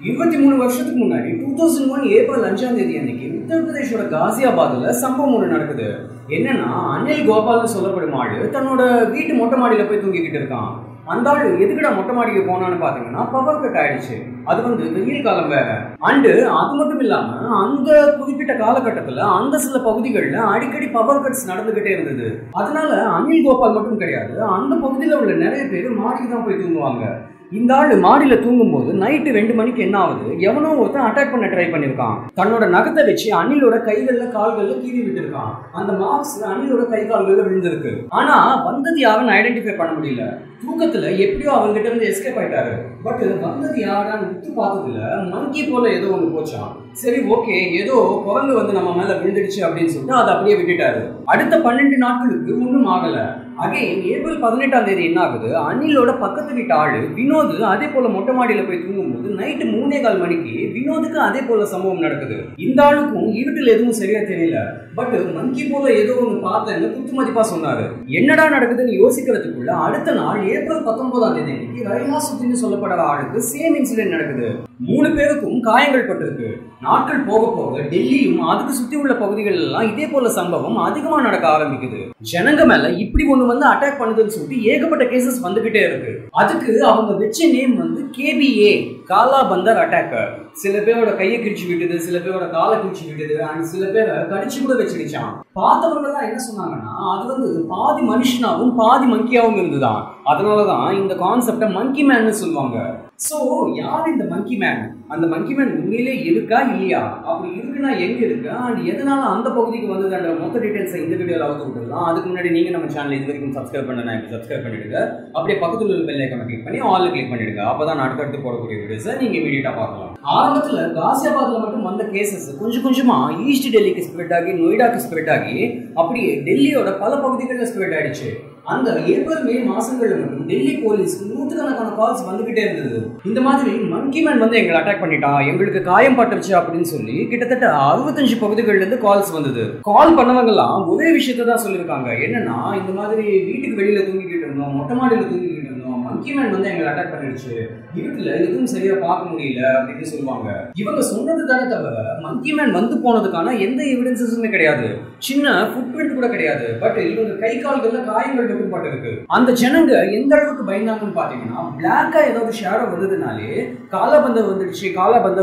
23 வருஷத்துக்கு முன்னாடி 2001 ஏப்ரல் 5ஆம் தேதி அன்னைக்கு உத்தரப்பிரதேஷோட காசியாபாத்ல சம்பவம் ஒன்று நடக்குது. என்னன்னா, அனில் கோபால்னு சொல்லப்படும் ஆளு தன்னோட வீட்டு மொட்டை மாடியில போய் தூங்கிக்கிட்டு இருக்கான். அந்த ஆளு எதுக்குடா மொட்டை மாடிக்கு போனான்னு பாத்தீங்கன்னா பவர் கட் ஆயிடுச்சு. அது வெயில் காலம் வேற. அண்டு அது மட்டும் இல்லாம அந்த குறிப்பிட்ட காலகட்டத்துல அந்த சில பகுதிகளில் அடிக்கடி பவர் கட்ஸ் நடந்துகிட்டே இருந்தது. அதனால அனில் கோபால் மட்டும் கிடையாது, அந்த பகுதியில் உள்ள நிறைய பேர் மாடிக்கு தான் போய் தூங்குவாங்க. இந்த ஆளு மாடியில தூங்கும் போது நைட்டு 2 மணிக்கு என்ன ஆகுது, எவனோ ஒருத்தன் அட்டாக் பண்ண ட்ரை பண்ணிருக்கான். தன்னோட நகத்தை வச்சு அணிலோட கைகள்ல கால்கள்ல கீறி விட்டு இருக்கான். அந்த மார்க்ஸ் அணிலோட கை கால்கள்ல விழுந்திருக்கு. ஆனா வந்தது யாருன்னு ஐடென்டிஃபை பண்ண முடியல. தூக்கத்துல எப்படியோ அவங்கிட்ட இருந்து எஸ்கேப் ஆயிட்டாரு. பட் வந்தது யாரான்னு விட்டு பார்த்ததுல மங்கி போல ஏதோ ஒண்ணு போச்சான். சரி, ஓகே, ஏதோ குரங்கு வந்து நம்ம மேல விழுந்துடுச்சு அப்படின்னு சொல்லிட்டு அதை அப்படியே விட்டுட்டாரு. அடுத்த 12 நாட்களுக்கு ஒன்றும் ஆகல. அகைன் ஏப்ரல் 18ஆம் தேதி என்ன ஆகுது, அனிலோட பக்கத்து வீட்டு ஆளு வினோத் அதே போல மொட்டை மாடியில போய் தூங்கும்போது நைட்டு 3:15 மணிக்கு வினோதுக்கு அதே போல சம்பவம் நடக்குது. இந்த ஆளுக்கும் இருட்டில் எதுவும் சரியா தெரியல. பட் மங்கி போல ஏதோ ஒன்று பார்த்தேன்னு குத்து மதிப்பா சொன்னாரு. என்னடா நடக்குதுன்னு யோசிக்கிறதுக்குள்ள அடுத்த நாள் ஏப்ரல் 19ஆம் தேதி அன்னைக்கு ரைஹாசுத்தின்னு சொல்லப்படுற ஆளுக்கு சேம் இன்சிடென்ட் நடக்குது. 3 பேருக்கும் காயங்கள் பட்டிருக்கு. நாட்கள் போக போக டெல்லியும் அதுக்கு சுத்தி உள்ள பகுதிகள் எல்லாம் இதே போல சம்பவம் அதிகமா நடக்க ஆரம்பிக்குது. ஜனங்க மேல இப்படி ஒண்ணு வந்து அட்டாக் பண்ணுதுன்னு சொல்லிட்டு ஏகப்பட்ட கேசஸ் வந்துகிட்டே இருக்கு. அதுக்கு அவங்க வச்ச நேம் வந்து KBA, காலா பந்தர் அட்டாக். சில பேரோட கையை கிழிச்சு விட்டுது, சில பேரோட காலை கிழிச்சு விட்டுது, அண்ட் சில பேரை கடிச்சு கூட வச்சிருச்சான். பார்த்தவங்க தான் என்ன சொன்னாங்கன்னா, அது வந்து பாதி மனுஷனாவும் பாதி மங்கியாவும் இருந்துதான். அதனாலதான் இந்த கான்செப்ட மங்கி மேன்னு சொல்லுவாங்க. சோ யார் இந்த மங்கி மேன்? அந்த மங்கி மேன் உண்மையிலே இருக்கா இல்லையா, அப்படி இருக்குன்னா எங்க இருக்கு, அண்ட் எதனால அந்த பகுதிக்கு வந்ததுன்ற மொத்த டீடைல்ஸை இந்த வீடியோல அவுத்து விட்டுடலாம். அதுக்கு முன்னாடி நீங்க நம்ம சேனல் இது வரைக்கும் சப்ஸ்கிரைப் பண்ணா சப்ஸ்கிரைப் பண்ணிடுங்க. அப்படியே பக்கத்துல உள்ள பெல் ஐகானை கிளிக் பண்ணி ஆல் கிளிக் பண்ணிடுங்க. அப்பதான் அடுத்தடுத்து போடக்கூடிய வீடியோஸை நீங்க இமீடியட்டா பார்க்கலாம். ஆரம்பத்துல காசியாபாத்ல மட்டும் வந்த கேசஸ் கொஞ்சம் கொஞ்சமா ஈஸ்ட் டெல்லிக்கு ஸ்ப்ரெட் ஆகி, நொய்டாக்கு ஸ்ப்ரெட் ஆகி, அப்படியே டெல்லியோட பல பகுதிகளில் ஸ்ப்ரெட் ஆயிடுச்சு. அந்த ஏப்ரல் மே மாசங்கள்ல மட்டும் டெல்லி போலீஸ்க்கு 100கணக்கான கால்ஸ் வந்துகிட்டே இருந்தது. இந்த மாதிரி மங்கி மேன் வந்து எங்களை அட்டாக் பண்ணிட்டான், எங்களுக்கு காயம் பட்டுருச்சு அப்படின்னு சொல்லி கிட்டத்தட்ட 65 பகுதிகள்ல இருந்து கால்ஸ் வந்தது. கால் பண்ணவங்க எல்லாம் ஒரே விஷயத்த தான் சொல்லியிருக்காங்க. என்னன்னா, இந்த மாதிரி வீட்டுக்கு வெளியில தூங்கிக்கிட்டு இருந்தோம், மொட்டை மாடியில தூங்கிக்கிட்டு இருந்தோம், மங்கி மேன் வந்து எங்களை அட்டாக் பண்ணிடுச்சு, இருட்டுல எதுவும் சரியா பார்க்க முடியல அப்படின்னு சொல்லுவாங்க. இவங்க சொன்னது தானே தவிர மங்கி மேன் வந்து போனதுக்கான எந்த எவிடன்சஸுமே கிடையாது. சின்ன ஃபுட் பிரிண்ட் கூட கிடையாது. பட் இவங்க கை கால்கள்ல காயங்கள் மட்டும் இருக்கு. அந்த ஜனங்க எந்த அளவுக்கு பயந்தாங்கன்னு பாத்தீங்கன்னா, பிளாக்கா ஏதாவது ஷேடோ வந்ததுனாலே காலபந்தர்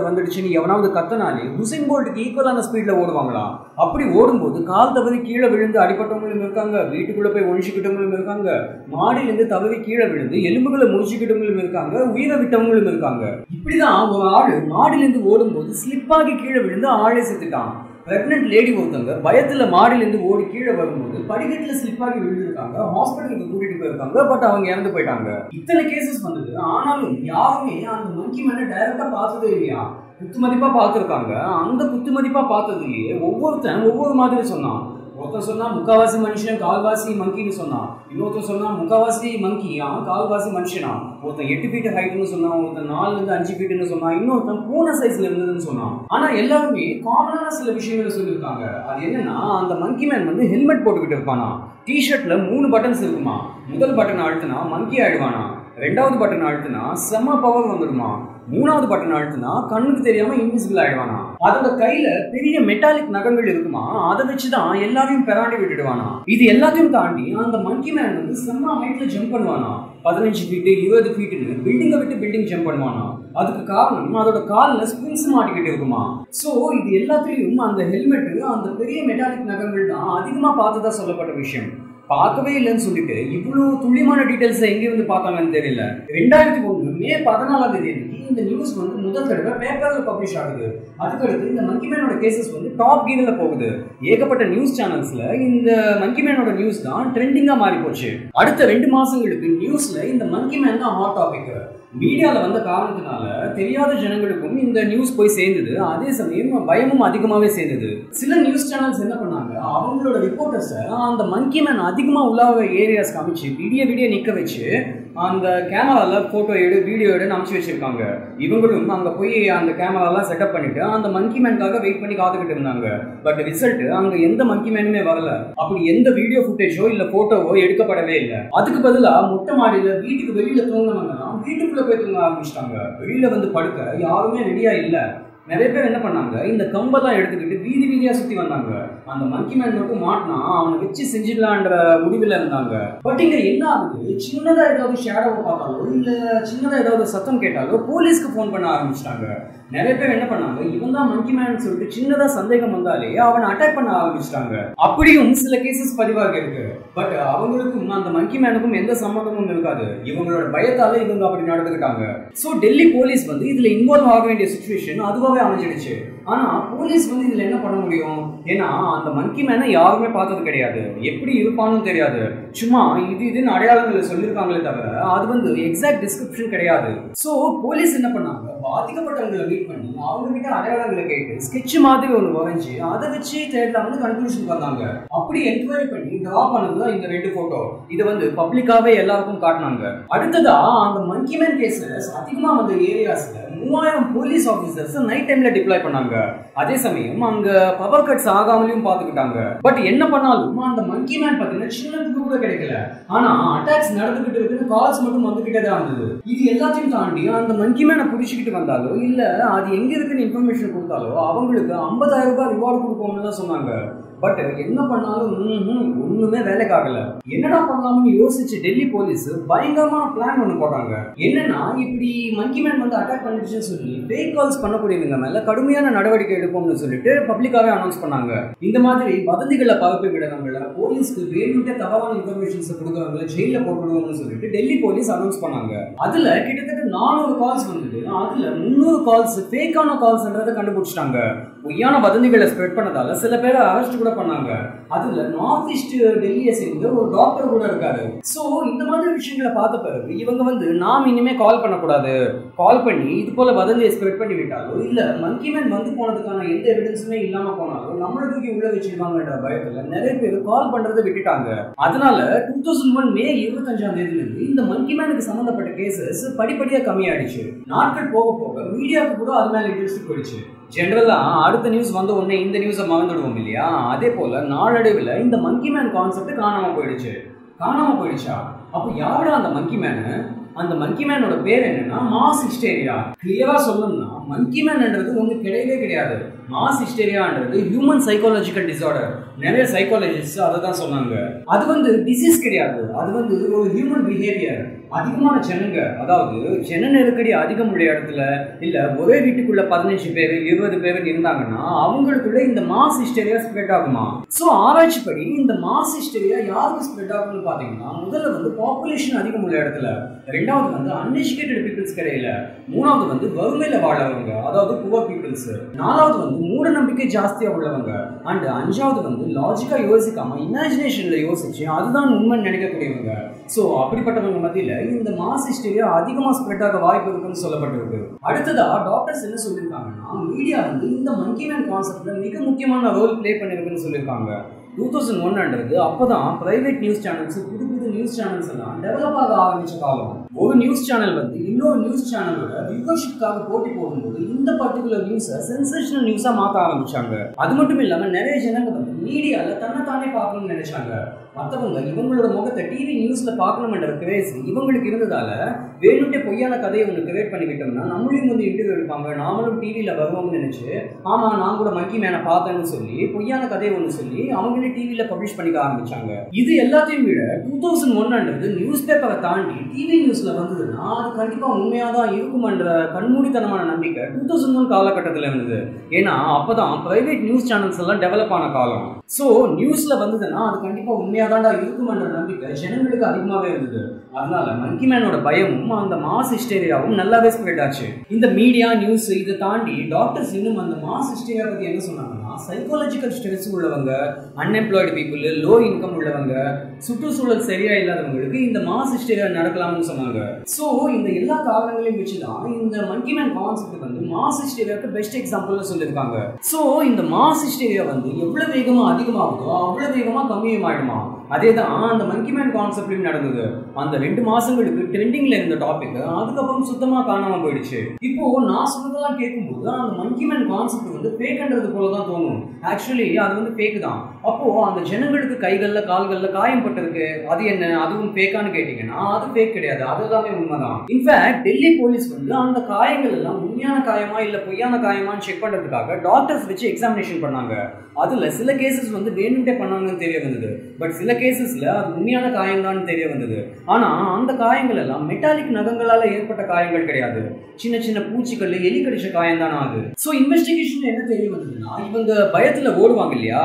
வந்துடுச்சுன்னு எவனாவது கத்தனாலே ஹுசைன் போல்ட்டுக்கு ஈக்குவலான ஸ்பீட்ல ஓடுவாங்களாம். அப்படி ஓடும்போது கால் தவறி கீழே விழுந்து அடிப்பட்டவங்களும் இருக்காங்க, வீட்டுக்குள்ள போய் ஒழிச்சுக்கிட்டவங்களும் இருக்காங்க, மாடியிலிருந்து தவறி கீழே விழுந்து எலும்புகளை முறிச்சுக்கிட்டவங்களும் இருக்காங்க, உயிரை விட்டவங்களும் இருக்காங்க. இப்படிதான் ஒரு ஆளு மாடியிலிருந்து ஓடும்போது ஸ்லிப் ஆகி கீழே விழுந்து ஆளே செத்துட்டான். பிரெக்னன்ட் லேடி ஒருத்தவங்க பயத்துல மாடியிலிருந்து ஓடி கீழே வரும்போது படிக்கட்டுல ஸ்லிப் ஆகி விழுந்திருக்காங்க, ஹாஸ்பிட்டலுக்கு கூட்டிட்டு போயிருக்காங்க. பட் அவங்க இறந்து போயிட்டாங்க. இத்தனை கேசஸ் வந்தது. ஆனாலும் யாருமே அந்த மங்கி மேனை டைரக்டா பார்த்ததே இல்லையா. குத்து மதிப்பா பார்த்துருக்காங்க. அந்த குத்து மதிப்பா பார்த்ததுலயே ஒவ்வொருத்தன் ஒவ்வொரு மாதிரி சொன்னான். ஒருத்தன் சொன்னா முக்காவாசி மனுஷன் கால்வாசி மங்கின்னு சொன்னான். இன்னொருத்தன் சொன்னா முக்காவாசி மங்கியா கால்வாசி மனுஷனா. ஒருத்தன் 8 ஃபீட் ஹைட்னு சொன்னான், ஒருத்தன் 4 to 5 ஃபீட்னு சொன்னான், இன்னொருத்தன் பூனை சைஸ்ல இருந்ததுன்னு சொன்னான். ஆனா எல்லாருமே காமனான சில விஷயங்களை சொல்லியிருக்காங்க. அது என்னன்னா, அந்த மங்கி மேன் வந்து ஹெல்மெட் போட்டுக்கிட்டு இருப்பானா, டிஷர்ட்ல 3 பட்டன்ஸ் இருக்குமா. முதல் பட்டன் அழுத்தினா மங்கி ஆயிடுவானா, 2வது பட்டன் அழுத்தினா செம்ம பவர் வந்துடுமா, 3வது பட்டன் அழுத்தினா கண்ணுக்கு தெரியாம இன்விசிபிள் ஆயிடுவானா. அதோட கையில பெரிய மெட்டாலிக் நகங்கள் இருக்குமா, அதை வச்சுதான் எல்லாரையும் பெராண்டி விட்டுடுவானா. இது எல்லாத்தையும் தாண்டி அந்த மங்கி மேன் வந்து செம்ம ஹைட்ல ஜம்ப் பண்ணுவானா, 15 ஃபீட் 20 ஃபீட்னு பில்டிங்கை விட்டு பில்டிங் ஜம்ப் பண்ணுவானா. அதுக்கு காரணம் அதோட காலில் ஸ்பிரிங்ஸ் மாட்டிக்கிட்டு இருக்குமா. ஸோ இது எல்லாத்துலேயும் அந்த ஹெல்மெட், அந்த பெரிய மெட்டாலிக் நகங்கள் தான் அதிகமாக பார்த்ததா சொல்லப்பட்ட விஷயம். பார்க்கவே இல்லைன்னு சொல்லிட்டு இவ்வளோ துல்லியமான டீட்டெயில்ஸ் எங்கேருந்து பார்த்தாங்கன்னு தெரியல. 2001 மே 14ஆம் தேதி இந்த நியூஸ் வந்து முதல் தடவை பேப்பர்ல பப்ளிஷ் ஆகுது. அதுக்கடுத்து இந்த மங்கி மேனோட கேசஸ் வந்து டாப் கீர்ல போகுது. ஏகப்பட்ட நியூஸ் சேனல்ஸ்ல இந்த மங்கி மேனோட நியூஸ் தான் ட்ரெண்டிங்கா மாறி போச்சு. அடுத்த 2 மாசங்களுக்கு நியூஸ்ல இந்த மங்கி மேன் தான் ஹாட் டாபிக். மீடியாவில் வந்த காரணத்தினால தெரியாத ஜனங்களுக்கும் இந்த நியூஸ் போய் சேர்ந்தது. அதே சமயம் பயமும் அதிகமாகவே சேர்ந்தது. சில நியூஸ் சேனல்ஸ் என்ன பண்ணாங்க, அவங்களோட ரிப்போர்ட்டர்ஸை அந்த மங்கி மேன் அதிகமாக உள்ளாக ஏரியாஸ் காமிச்சு விடிய நிற்க வச்சு அந்த கேமராவில் ஃபோட்டோ வீடியோ அனுப்பிச்சு வச்சிருக்காங்க. இவங்களும் அங்கே போய் அந்த கேமராலாம் செட்டப் பண்ணிட்டு அந்த மங்கி மேனுக்காக வெயிட் பண்ணி காத்துக்கிட்டு இருந்தாங்க. பட் ரிசல்ட் அங்கே எந்த மங்கி மேனுமே வரல. அப்படி எந்த வீடியோ ஃபுட்டேஜோ இல்லை ஃபோட்டோவோ எடுக்கப்படவே இல்லை. அதுக்கு பதிலாக மொட்டை மாடியில் வீட்டுக்கு வெளியில் தூங்கினவங்க வீட்டுக்குள்ள போய் தூங்க ஆரம்பிச்சிட்டாங்க. வெளியில வந்து படுக்க யாருமே ரெடியா இல்ல. நிறைய பேர் என்ன பண்ணாங்க, இந்த கம்பெல்லாம் எடுத்துக்கிட்டு வீதி வீதியா சுத்தி வந்தாங்க. அந்த மங்கி மேன் மட்டும் மாட்டினா அவனை வச்சு செஞ்சிடலான்ற முடிவில் இருந்தாங்க. பட் இங்க என்ன ஆகுது, சின்னதா ஏதாவது ஷேடோவை பார்த்தாலோ இல்ல சின்னதா ஏதாவது சத்தம் கேட்டாலோ போலீஸ்க்கு போன் பண்ண ஆரம்பிச்சிட்டாங்க. நிறைய பேர் என்ன பண்ணாங்க, இவன் தான் மங்கி மேன் சொல்லிட்டு சின்னதா சந்தேகம் வந்தாலே அவனை அட்டாக் பண்ண ஆரம்பிச்சிட்டாங்க. அப்படியும் சில கேசஸ் பதிவாக இருக்கு. பட் அவங்களுக்கும் அந்த மங்கி மேனுக்கும் எந்த சம்மந்தமும் இருக்காது. இவங்களோட பயத்தால இவங்க அப்படி நடந்துக்கிட்டாங்க. ஸோ டெல்லி போலீஸ் வந்து இதுல இன்வால்வ் ஆக வேண்டிய சிச்சுவேஷன் அதுவாகவே அமைஞ்சிடுச்சு. ஆனா போலீஸ் வந்து இதுல என்ன பண்ண முடியும்? ஏன்னா அந்த மங்கி மேனை யாருமே பார்த்தது கிடையாது, எப்படி இருப்பான்னு தெரியாது. சும்மா இதுன்னு அடையாளங்கள் சொல்லியிருக்காங்களே தவிர அது வந்து எக்ஸாக்ட் டிஸ்கிரிப்ஷன் கிடையாது. ஸோ போலீஸ் என்ன பண்ணாங்க, பாதிக்கப்பட்டவங்களை மீட் பண்ணி அவங்க கிட்ட அடையாளங்களை கேட்டு ஸ்கெட்ச் மாதிரி ஒன்று வரைஞ்சி அதை வச்சு தேடலாம்னு கன்க்ளூஷன் வந்தாங்க. அப்படி என்கொயரி பண்ணி டிரா பண்ணதுதான் இந்த 2 போட்டோ. இதை வந்து பப்ளிக்காவே எல்லாருக்கும் காட்டினாங்க. அடுத்ததா அந்த மங்கி மேன் கேசஸ் அதிகமா வந்த ஏரியாஸ்ல 3000 போலீஸ் ஆபீசர்ஸ் நைட் டைம்ல டிப்ளாய் பண்ணாங்க. அதே சமயம் அங்க பவர் கட்ஸ் ஆகாமலையும் பாத்துக்கிட்டாங்க. பட் என்ன பண்ணாலும் அந்த மங்கி மேன் பாத்தீங்கன்னா சின்ன கூட கிடைக்கல. ஆனா அட்டாக்ஸ் நடந்துகிட்டு இருக்குன்னு கால்ஸ் மட்டும் வந்துகிட்டே தான் இருந்தது. இது எல்லாத்தையும் தாண்டி அந்த மங்கி மேனை பிடிச்சிக்கிட்டு வந்தாலோ இல்ல அது எங்க இருக்குன்னு இன்ஃபர்மேஷன் கொடுத்தாலோ அவங்களுக்கு 50,000 ரூபாய் ரிவார்டு கொடுப்போம்னு சொன்னாங்க. பட் என்ன பண்ணாலும் ஒண்ணுமே வேலைக்கு ஆகல. என்னடா பண்ணலாம்னு யோசிச்சு டெல்லி போலீஸ் பயங்கரமான பிளான் ஒண்ணு போட்டாங்க. என்னன்னா, இப்படி மங்கி மேன் வந்து அட்டாக் பண்ணிடுச்சுன்னு சொல்லி ஃபேக் கால்ஸ் பண்ணக்கூடியவங்க மேல கடுமையான நடவடிக்கை எடுப்போம்னு சொல்லிட்டு பப்ளிக்காவே அனௌன்ஸ் பண்ணாங்க. இந்த மாதிரி வதந்திகளை பரப்பி விடுறவங்கள, போலீஸ்க்கு வேணும்ட்டே தவறான இன்ஃபர்மேஷன்ஸ் கொடுக்குறவங்கள ஜெயில போட்டுடுவோம்னு சொல்லிட்டு டெல்லி போலீஸ் அனௌன்ஸ் பண்ணாங்க. அதுல கிட்டத்தட்ட 400 கால்ஸ் வந்தது. அதுல 300 கால்ஸ் ஃபேக்கான கால்ஸ்ன்றதை கண்டுபிடிச்சிட்டாங்க. பொய்யான வதந்திகளை ஸ்ப்ரெட் பண்ணதால சில பேரை அரெஸ்ட் கூட பண்ணாங்க. அதுல நார்த் ஈஸ்ட் டெல்லியை சேர்ந்த ஒரு டாக்டர் கூட இருக்காரு. சோ இந்த மாதிரி விஷயங்களை பார்த்த பிறகு இவங்க வந்து நாம் இனிமே கால் பண்ணக்கூடாது, கால் பண்ணி இது போல வதந்தியை ஸ்ப்ரெட் பண்ணி விட்டாலோ இல்ல மங்கி மேன் வந்து போனதுக்கான எந்த எவிடன்ஸுமே இல்லாம போனாலோ நம்மளை தூக்கி உள்ள வச்சிருவாங்கன்ற பயத்துல நிறைய பேர் கால் பண்றதை விட்டுட்டாங்க. அதனால 2001 மே 25ஆம் தேதியில இருந்து இந்த மங்கி மேனுக்கு சம்பந்தப்பட்ட கேசஸ் படிப்படியா கம்மியாயிடுச்சு. நாட்கள் போக போக மீடியாவுக்கு கூட அது மேல இன்ட்ரெஸ்ட் போயிடுச்சு. ஜென்ரலா அடுத்த நியூஸ் வந்த உடனே இந்த நியூஸை மறந்துடுவோம் இல்லையா? அதே போல நாளடைவில் இந்த மங்கி மேன் கான்செப்ட் காணாம போயிடுச்சா? அப்போ யாரோட அந்த மங்கி மேனு? அந்த மங்கி மேனோட பேர் என்னன்னா மாஸ் ஹிஸ்டேரியா. கிளியரா சொல்லணும்னா மங்கி மேன்ன்றது ஒன்று கிடையவே கிடையாது. மாஸ் ஹிஸ்டேரியான்றது ஹியூமன் சைக்காலஜிக்கல் டிசார்டர். நிறைய சைக்காலஜிஸ்ட் அதை தான் சொன்னாங்க. அது வந்து டிசீஸ் கிடையாது, அது வந்து ஒரு ஹியூமன் பிஹேவியர். அதிகமான ஜனங்க, அதாவது ஜன நெருக்கடி அதிகம் உள்ள இடத்துல இல்ல ஒரே வீட்டுக்குள்ள 15 பேர் 20 பேர் இருந்தாங்கன்னா அவங்களுக்குள்ள இந்த மாஸ் ஹிஸ்டேரியா ஸ்ப்ரெட் ஆகுமா? சோ ஆராய்ச்சி படி இந்த மாஸ் ஹிஸ்டேரியா யாருக்கு ஸ்ப்ரெட் ஆகும்னு பாத்தீங்கன்னா, முதல்ல வந்து பாப்புலேஷன் அதிகம் உள்ள இடத்துல, ரெண்டாவது வந்து அன்எஜுகேட்டட் பீப்புள்ஸ் கிடையில, மூணாவது வந்து வறுமையில வாழறவங்க, அதாவது புவர் பீப்புள்ஸ், நாலாவது வந்து மூட நம்பிக்கை ஜாஸ்தியா உள்ளவங்க, அண்ட் அஞ்சாவது வந்து லாஜிக்கா யோசிக்காம இமேஜினேஷன்ல யோசிச்சு அதுதான் உண்மை நினைக்கக்கூடியவங்க. சோ அப்படிப்பட்டவங்க மத்தியில இந்த மாஸ் ஹிஸ்டேரியா அதிகமா ஸ்ப்ரெட் ஆக வாய்ப்பு இருக்குன்னு சொல்லப்பட்டிருக்கு. அடுத்ததா டாக்டர்ஸ் என்ன சொல்லியிருக்காங்கன்னா, மீடியா வந்து இந்த மங்கி மேன் கான்செப்ட்ல மிக முக்கியமான ரோல் பிளே பண்ணிருக்குன்னு சொல்லியிருக்காங்க. 2001ன்றது அப்பதான் பிரைவேட் நியூஸ் சேனல்ஸ், புது நியூஸ் சேனல்ஸ் எல்லாம் டெவலப் ஆக ஆரம்பிச்ச காலம். ஒரு நியூஸ் சேனல் வந்து இன்னொரு நியூஸ் சேனலோட வியூவர்ஷிப்காக போட்டி போடும்போது இந்த பர்டிகுலர் நியூஸை சென்சேஷனல் நியூஸா மாற்ற ஆரம்பிச்சாங்க. அது மட்டும் இல்லாம நிறைய ஜனங்க வந்து மீடியால தன்னைத்தானே பார்க்கணும்னு நினைச்சாங்க. மற்றவங்க இவங்களோட முகத்தை டிவி நியூஸ்ல பார்க்கணும்ன்ற கிரேஸ் இவங்களுக்கு இருந்ததால வேணும்ட்டே பொய்யான கதையை ஒன்று கிரியேட் பண்ணிக்கிட்டோம்னா நம்மளையும் வந்து இன்டர்வியூ எடுப்பாங்க, நாமளும் டிவியில வருவோம்னு நினைச்சு ஆமா நான் கூட மங்கி மேனை பார்த்தேன்னு சொல்லி பொய்யான கதையை ஒன்று சொல்லி அவங்களே டிவியில பப்ளிஷ் பண்ணிக்க ஆரம்பிச்சாங்க. இது எல்லாத்தையும் விட 2001ன்றது நியூஸ் பேப்பரை தாண்டி டிவி நியூஸ்ல வந்ததுன்னா அது கண்டிப்பா உண்மையா தான் இருக்கும்ன்ற கண்மூடித்தனமான நம்பிக்கை 2001 காலகட்டத்தில் இருந்தது. ஏன்னா அப்பதான் பிரைவேட் நியூஸ் சேனல்ஸ் எல்லாம் டெவலப் ஆன காலம். ஸோ நியூஸ்ல வந்ததுன்னா அது கண்டிப்பா உண்மையா தான்டா இருக்கும்ன்ற நம்பிக்கை ஜனங்களுக்கு அதிகமாகவே இருந்தது. அதனால மங்கி மேனோட பயமும் அந்த மாஸ் ஹிஸ்டேரியாவும் நல்லாவே ஸ்ப்ரெட் ஆச்சு. இந்த மீடியா நியூஸ் இதை தாண்டி டாக்டர்ஸ் இன்னும் அந்த மாஸ் ஹிஸ்டேரியா பத்தி என்ன சொன்னாங்கன்னா, சைக்காலஜிக்கல் ஸ்ட்ரெஸ் உள்ளவங்க, அன்எம்ப்ளாய்டு பீப்புள், லோ இன்கம் உள்ளவங்க, சுற்றுச்சூழல் சரியா இல்லாதவங்களுக்கு இந்த மாஸ் ஹிஸ்டேரியா நடக்கலாம்னு சொன்னாங்க. ஸோ இந்த எல்லா காரணங்களையும் வச்சுதான் இந்த மங்கி மேன் கான்செப்ட் வந்து மாஸ் ஹிஸ்டேரியாவுக்கு பெஸ்ட் எக்ஸாம்பிள்னு சொல்லியிருக்காங்க. ஸோ இந்த மாஸ் ஹிஸ்டேரியா வந்து எவ்வளவு வேகமா அதிகமாகுதோ அவ்வளவு வேகமா கம்மியும் ஆயிடுமா. அதே தான் அந்த மங்கி மேன் கான்செப்ட்லயும் நடந்தது. அந்த 2 மாசங்களுக்கு ட்ரெண்டிங்ல இருந்த டாபிக் அதுக்கப்புறம் சுத்தமா காணாம போயிடுச்சு. இப்போ நான் சொன்னதெல்லாம் கேட்கும்போது அந்த மங்கி மேன் கான்செப்ட் வந்து ஃபேக்ன்றது போல தான் தோணும். ஆக்சுவலி அது வந்து ஃபேக் தான். அப்போ அந்த ஜனங்களுக்கு கைகள்ல கால்கள்ல காயம் பட்டிருக்கு, அது என்ன அதுவும் ஃபேக்கான்னு கேட்டீங்கன்னா அது ஃபேக் கிடையாது, அது எல்லாமே உண்மைதான். இன்ஃபேக்ட் டெல்லி போலீஸ் வந்து அந்த காயங்கள் எல்லாம் உண்மையான காயமா இல்ல பொய்யான காயமான்னு செக் பண்றதுக்காக டாக்டர்ஸ் வச்சு எக்ஸாமினேஷன் பண்ணாங்க. அதுல சில கேசஸ் வந்து வேணும்ட்டே பண்ணாங்கன்னு தெரிய வந்தது. பட் சில கேசஸ்ல அது உண்மையான காயம் தான் தெரிய வந்தது. ஆனா அந்த காயங்கள் எல்லாம் மெட்டாலிக் நகங்களால ஏற்பட்ட காயங்கள் கிடையாது, சின்ன சின்ன பூச்சிகள் எலி கடிச்ச காயம் தானே அது. ஸோ இன்வெஸ்டிகேஷன் என்ன தெரிய வந்ததுன்னா இவங்க பயத்துல ஓடுவாங்க இல்லையா,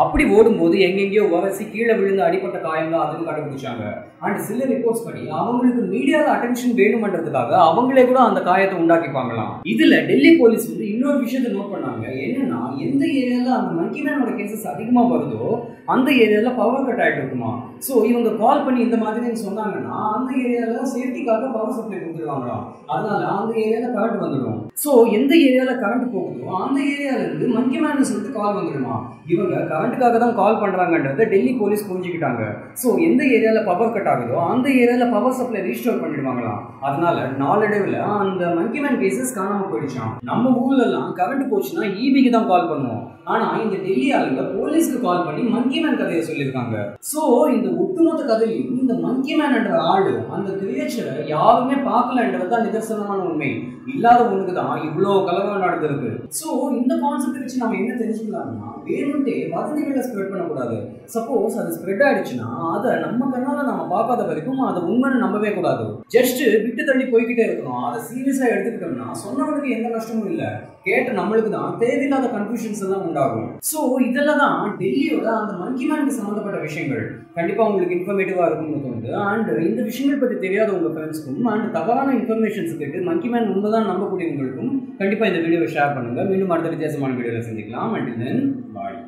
அப்படி ஓடும்போது எங்கெங்கயோ உரசி கீழே விழுந்து அடிப்பட்ட காயம் தான் அதுன்னு கண்டுபிடிச்சாங்க. அண்ட் சில ரிப்போர்ட்ஸ் படி அவங்களுக்கு மீடியால அட்டென்ஷன் வேணும்ன்றதுக்காக அவங்களே கூட அந்த காயத்தை உண்டாக்கிப்பாங்களாம். இதுல டெல்லி போலீஸ் வந்து இன்னொரு விஷயத்தை நோட் பண்ணாங்க. என்னன்னா எந்த ஏரியால அந்த மங்கி மேனோட கேசஸ் அதிகமா வருதோ அந்த ஏரியால பவர் கட் ஆயிட்டு இருக்குமா. ஸோ இவங்க கால் பண்ணி இந்த மாதிரி சொன்னாங்கன்னா அந்த ஏரியால சேஃப்டிக்காக பவர் சப்ளை கொடுத்துருவாங்களாம். அதனால அந்த ஏரியால கரண்ட் வந்துடும். ஸோ எந்த ஏரியால கரண்ட் போகுதோ அந்த ஏரியால இருந்து மங்கி மேன் சொல்லிட்டு கால் வந்துடுமா. இவங்க கரண்ட்டுக்காக தான் கால் பண்றாங்கன்றத டெல்லி போலீஸ் புரிஞ்சுக்கிட்டாங்க. ஸோ எந்த ஏரியால பவர் கட் ஆகுதோ அந்த ஏரியால பவர் சப்ளை ரீஸ்டோர் பண்ணிடுவாங்களாம். அதனால நாளடைவில் அந்த மங்கி மேன் கேசஸ் காணாம போயிடுச்சான். நம்ம ஊர்ல எல்லாம் கரண்ட் போச்சுன்னா ஈபிக்கு தான் கால் பண்ணுவோம். ஆனா இந்த டெல்லி ஆளுங்க போலீஸ்க்கு கால் பண்ணி மங்கி மேன் கதையை சொல்லியிருக்காங்க. சோ இந்த ஒட்டுமொத்த கதையிலும் இந்த மங்கி மேன் என்ற ஆளு அந்த கிரியேச்சரை யாருமே பார்க்கலன்றது தான் நிதர்சனமான உண்மை. இல்லாத ஒண்ணுக்கு தான் இவ்வளோ கலவரம் நடந்திருக்கு. சோ இந்த கான்செப்ட் வச்சு நம்ம என்ன தெரிஞ்சுக்கலாம்னா வேணும்ட்டே வதந்திகளை ஸ்ப்ரெட் பண்ணக்கூடாது. சப்போஸ் அது ஸ்ப்ரெட் ஆயிடுச்சுன்னா அதை நம்ம கண்ணால நம்ம பார்க்காத வரைக்கும் அதை உண்மைன்னு நம்பவே கூடாது. ஜஸ்ட் விட்டு தள்ளி போய்கிட்டே இருக்கணும். அதை சீரியஸா எடுத்துக்கிட்டோம்னா சொன்னவனுக்கு எந்த நஷ்டமும் இல்லை, கேட்ட நம்மளுக்கு தான் தேவையில்லாத கன்ஃபியூஷன்ஸ் எல்லாம் உண்டாகும். ஸோ இதெல்லாம் தான் டெல்லியோட அந்த மங்கி மேனுக்கு சம்மந்தப்பட்ட விஷயங்கள். கண்டிப்பாக உங்களுக்கு இன்ஃபர்மேட்டிவாக இருக்கும்னு தோணுது. அண்ட் இந்த விஷயங்கள் பற்றி தெரியாத உங்கள் ஃப்ரெண்ட்ஸ்க்கும் அண்ட் தவறான இன்ஃபர்மேஷன்ஸ் கேட்டு மங்கி மேன் உண்மைதான் நம்பக்கூடியவங்களுக்கும் கண்டிப்பாக இந்த வீடியோவை ஷேர் பண்ணுங்கள். மீண்டும் அடுத்த வித்தியாசமான வீடியோவில் சந்திக்கலாம். அண்டில் தென் பாய்.